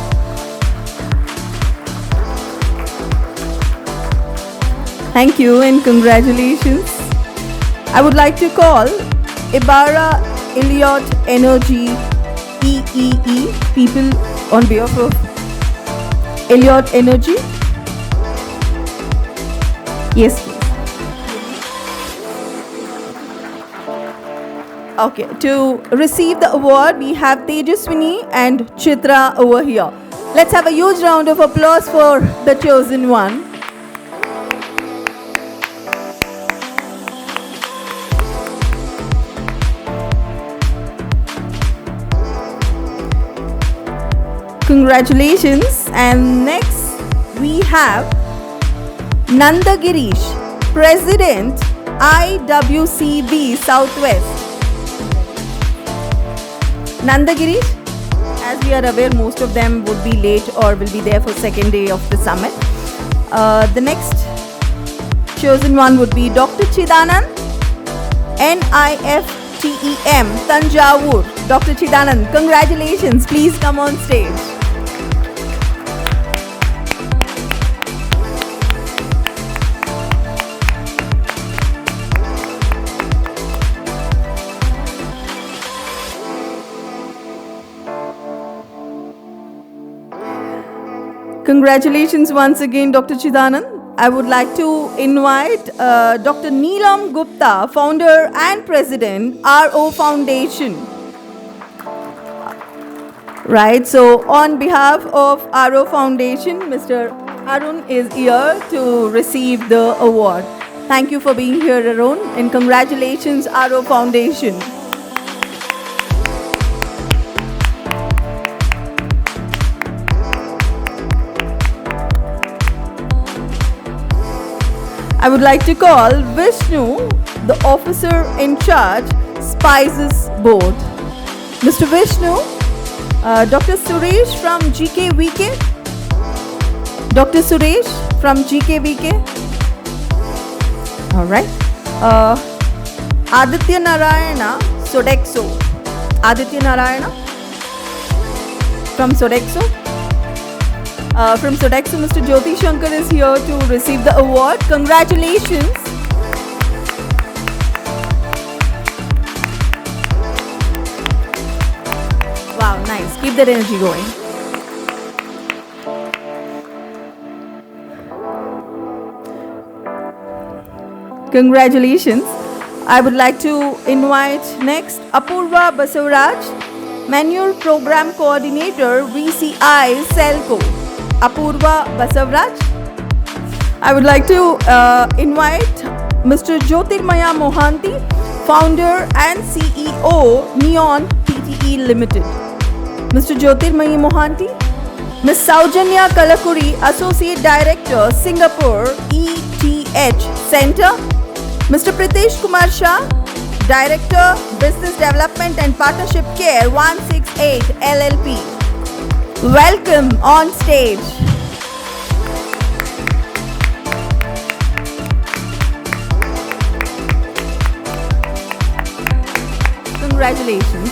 Thank you and congratulations. I would like to call Ibarra Elliott Energy EEE, people on behalf of Elliott Energy. Yes, please. Okay, to receive the award, we have Tejaswini and Chitra over here. Let's have a huge round of applause for the chosen one. Congratulations. And next we have Nanda Girish, President IWCB Southwest. Nanda Girish, as we are aware, most of them would be late or will be there for second day of the summit. The next chosen one would be Dr. Chidanand, NIFTEM, Tanjavur. Dr. Chidanand, congratulations. Please come on stage. Congratulations once again, Dr. Chidanand. I would like to invite Dr. Neelam Gupta, Founder and President, RO Foundation. Right, so on behalf of RO Foundation, Mr. Arun is here to receive the award. Thank you for being here, Arun, and congratulations, RO Foundation. I would like to call Vishnu, the officer in charge, Spices Board. Mr. Vishnu, Dr. Suresh from GKVK. Dr. Suresh from GKVK. All right. Aditya Narayana, Sodexo. Aditya Narayana from Sodexo. From Sodexo, Mr. Jyoti Shankar is here to receive the award. Congratulations. Wow, nice. Keep that energy going. Congratulations. I would like to invite next Apurva Basavaraj, Manual Program Coordinator, VCI, Celco. Apurva Basavaraj. I would like to invite Mr. Jyotirmaya Mohanty, Founder and CEO, Neon PT. Pte Limited. Mr. Jyotirmayi Mohanty, Ms. Saujanya Kalakuri, Associate Director, Singapore ETH Center, Mr. Pritesh Kumar Shah, Director, Business Development and Partnership Care 168 LLP. Welcome on stage. Congratulations.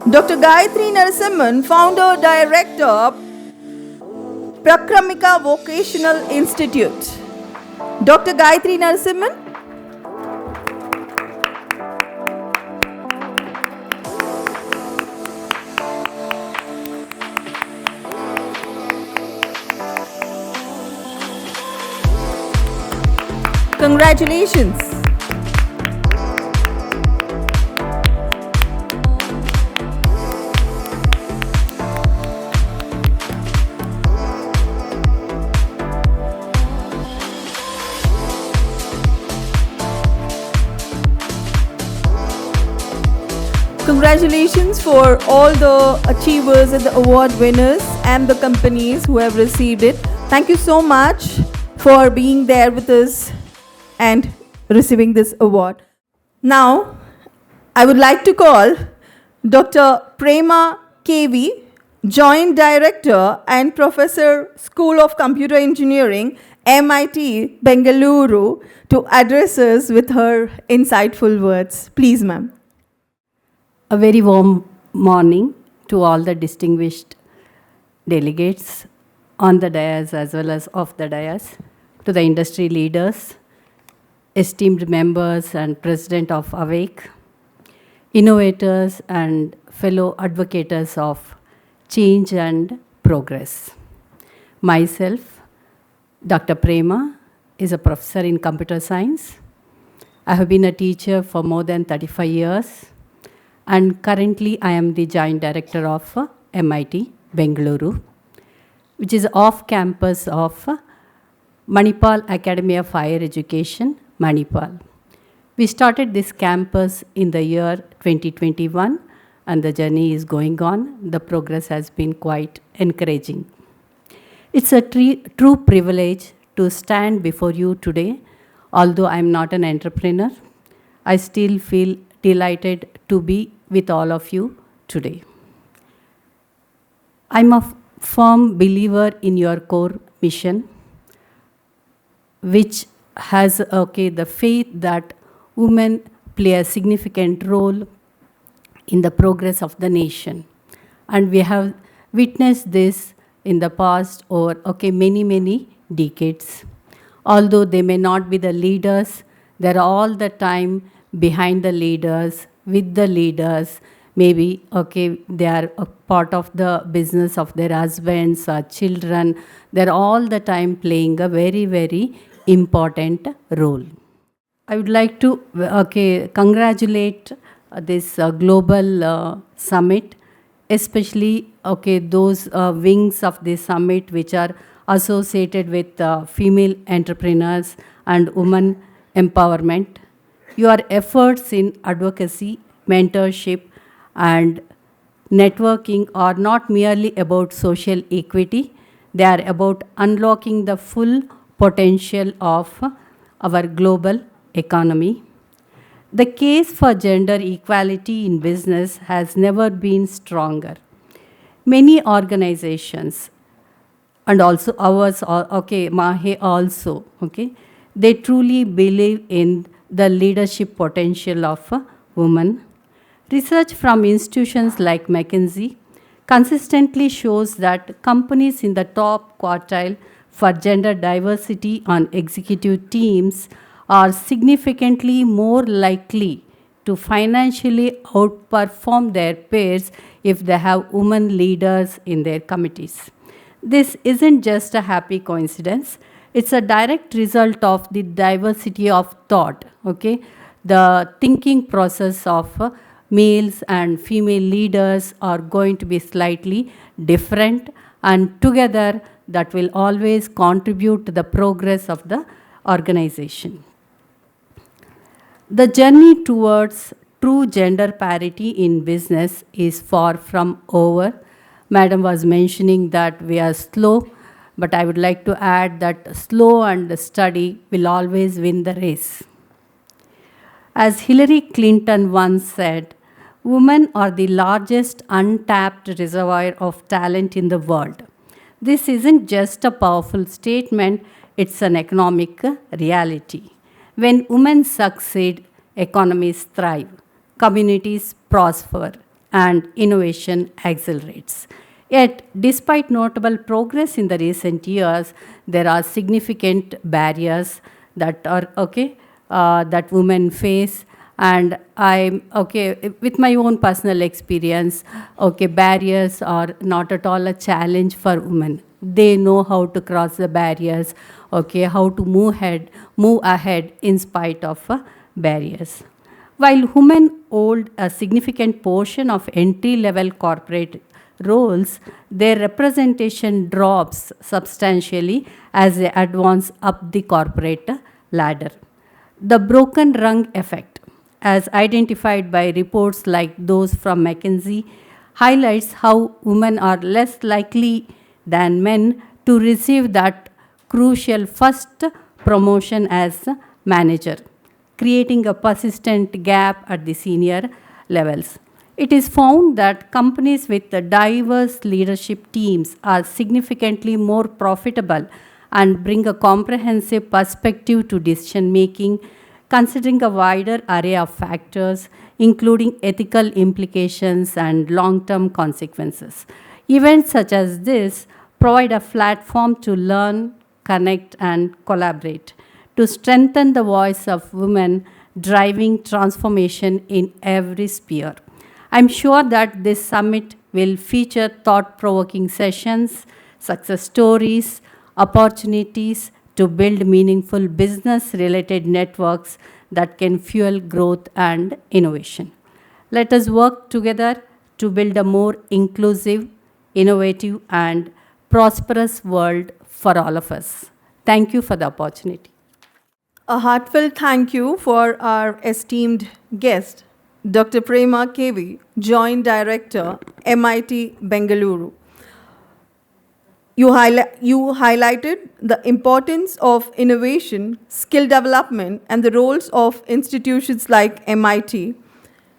Dr. Gayatri Narasimhan, Founder Director, Prakramika Vocational Institute. Dr. Gayatri Narasimhan. Congratulations. Congratulations for all the achievers and the award winners and the companies who have received it. Thank you so much for being there with us and receiving this award. Now, I would like to call Dr. Prema K V, Joint Director and Professor, School of Computer Engineering, MIT Bengaluru, to address us with her insightful words. Please, ma'am. A very warm morning to all the distinguished delegates on the dais as well as off the dais, to the industry leaders, esteemed members and president of AWAKE, innovators and fellow advocates of change and progress. Myself, Dr. Prema, is a professor in computer science. I have been a teacher for more than 35 years. And currently, I am the Joint Director of MIT Bengaluru, which is off campus of Manipal Academy of Higher Education, Manipal. We started this campus in the year 2021, and the journey is going on. The progress has been quite encouraging. It's a true privilege to stand before you today. Although I'm not an entrepreneur, I still feel delighted to be with all of you today. I'm a firm believer in your core mission, which has the faith that women play a significant role in the progress of the nation. And we have witnessed this in the past over many decades. Although they may not be the leaders, they're all the time behind the leaders, with the leaders. Maybe they are a part of the business of their husbands or children. They're all the time playing a very important role. I would like to congratulate this global summit, especially those wings of this summit which are associated with female entrepreneurs and women empowerment. Your efforts in advocacy, mentorship, and networking are not merely about social equity. They are about unlocking the full potential of our global economy. The case for gender equality in business has never been stronger. Many organizations, and also ours, MAHE also, they truly believe in the leadership potential of women. Research from institutions like McKinsey consistently shows that companies in the top quartile for gender diversity on executive teams are significantly more likely to financially outperform their peers if they have women leaders in their committees. This isn't just a happy coincidence. It's a direct result of the diversity of thought, the thinking process of males and female leaders are going to be slightly different, and together that will always contribute to the progress of the organization. The journey towards true gender parity in business is far from over. Madam was mentioning that we are slow, but I would like to add that slow and steady will always win the race. As Hillary Clinton once said, women are the largest untapped reservoir of talent in the world. This isn't just a powerful statement, it's an economic reality. When women succeed, economies thrive, communities prosper, and innovation accelerates. Yet, despite notable progress in the recent years, there are significant barriers that are that women face. And I'm with my own personal experience. Barriers are not at all a challenge for women. They know how to cross the barriers. How to move ahead in spite of barriers. While women hold a significant portion of entry-level corporate roles, their representation drops substantially as they advance up the corporate ladder. The broken rung effect, as identified by reports like those from McKinsey, highlights how women are less likely than men to receive that crucial first promotion as manager, creating a persistent gap at the senior levels. It is found that companies with diverse leadership teams are significantly more profitable and bring a comprehensive perspective to decision making, considering a wider array of factors, including ethical implications and long-term consequences. Events such as this provide a platform to learn, connect, and collaborate, to strengthen the voice of women driving transformation in every sphere. I'm sure that this summit will feature thought-provoking sessions, success stories, opportunities to build meaningful business-related networks that can fuel growth and innovation. Let us work together to build a more inclusive, innovative, and prosperous world for all of us. Thank you for the opportunity. A heartfelt thank you for our esteemed guest, Dr. Prema K V, Joint Director, MIT Bengaluru. You highlighted the importance of innovation, skill development, and the roles of institutions like MIT.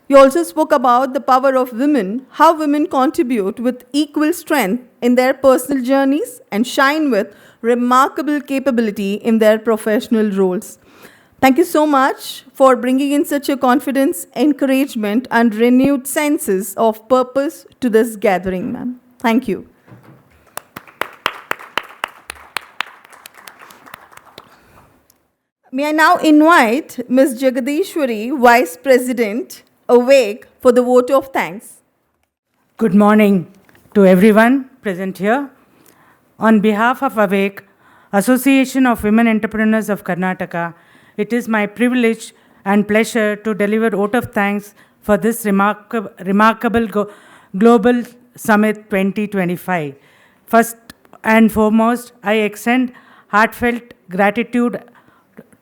You also spoke about the power of women, how women contribute with equal strength in their personal journeys and shine with remarkable capability in their professional roles. Thank you so much for bringing in such a confidence, encouragement, and renewed senses of purpose to this gathering, ma'am. Thank you. May I now invite Ms. Jagadishwari, Vice President, Awake, for the vote of thanks. Good morning to everyone present here. On behalf of Awake, Association of Women Entrepreneurs of Karnataka, it is my privilege and pleasure to deliver vote of thanks for this remarkable Global Summit 2025. First and foremost, I extend heartfelt gratitude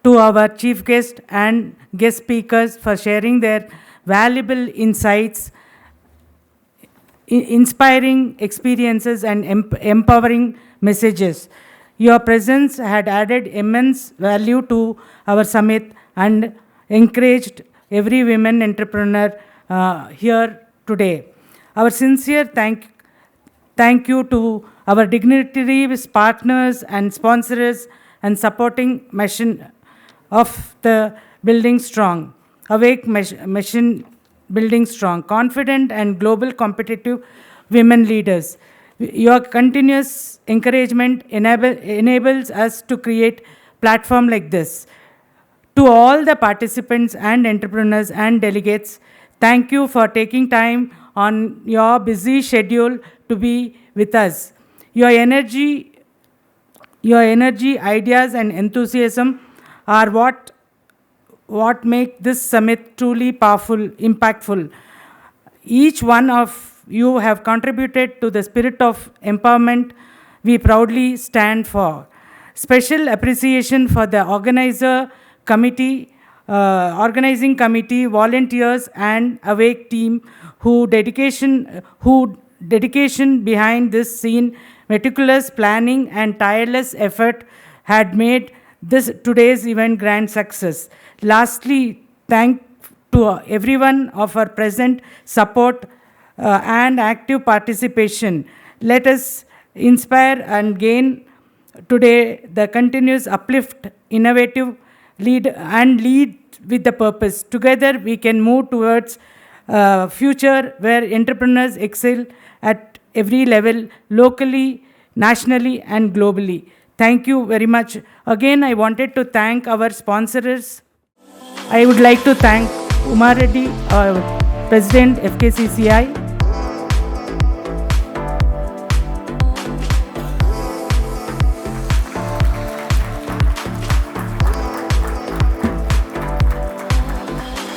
to our chief guest and guest speakers for sharing their valuable insights, inspiring experiences, and empowering messages. Your presence had added immense value to our summit and encouraged every women entrepreneur here today. Our sincere thank you to our dignitaries, partners, and sponsors and supporting mission of the Building Strong. Awake mission Building Strong, confident and global competitive women leaders. Your continuous encouragement enables us to create platform like this. To all the participants and entrepreneurs and delegates, thank you for taking time on your busy schedule to be with us. Your energy, ideas, and enthusiasm are what make this summit truly powerful, impactful. Each one of you have contributed to the spirit of empowerment we proudly stand for. Special appreciation for the organizing committee, volunteers, and Awake team who dedication behind this scene, meticulous planning and tireless effort had made today's event grand success. Lastly, thank to everyone of our present support and active participation. Let us inspire and gain today the continuous uplift, innovative lead with the purpose. Together we can move towards a future where entrepreneurs excel at every level, locally, nationally, and globally. Thank you very much. Again, I wanted to thank our sponsors. I would like to thank Reddy, President, FKCCI.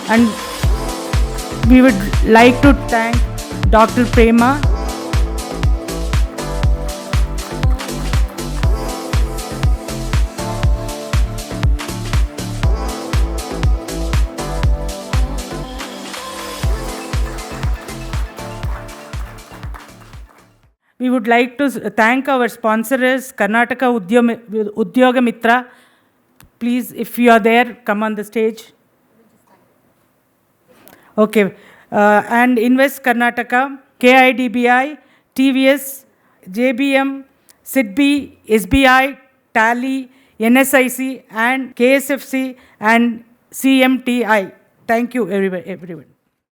And we would like to thank Dr. Prema. We would like to thank our sponsors, Karnataka Udyoga Mitra. Please, if you are there, come on the stage. Okay. And Invest Karnataka, KIDBI, TVS, JBM, SIDBI, SBI, TALI, NSIC, and KSFC, and CMTI. Thank you, everyone.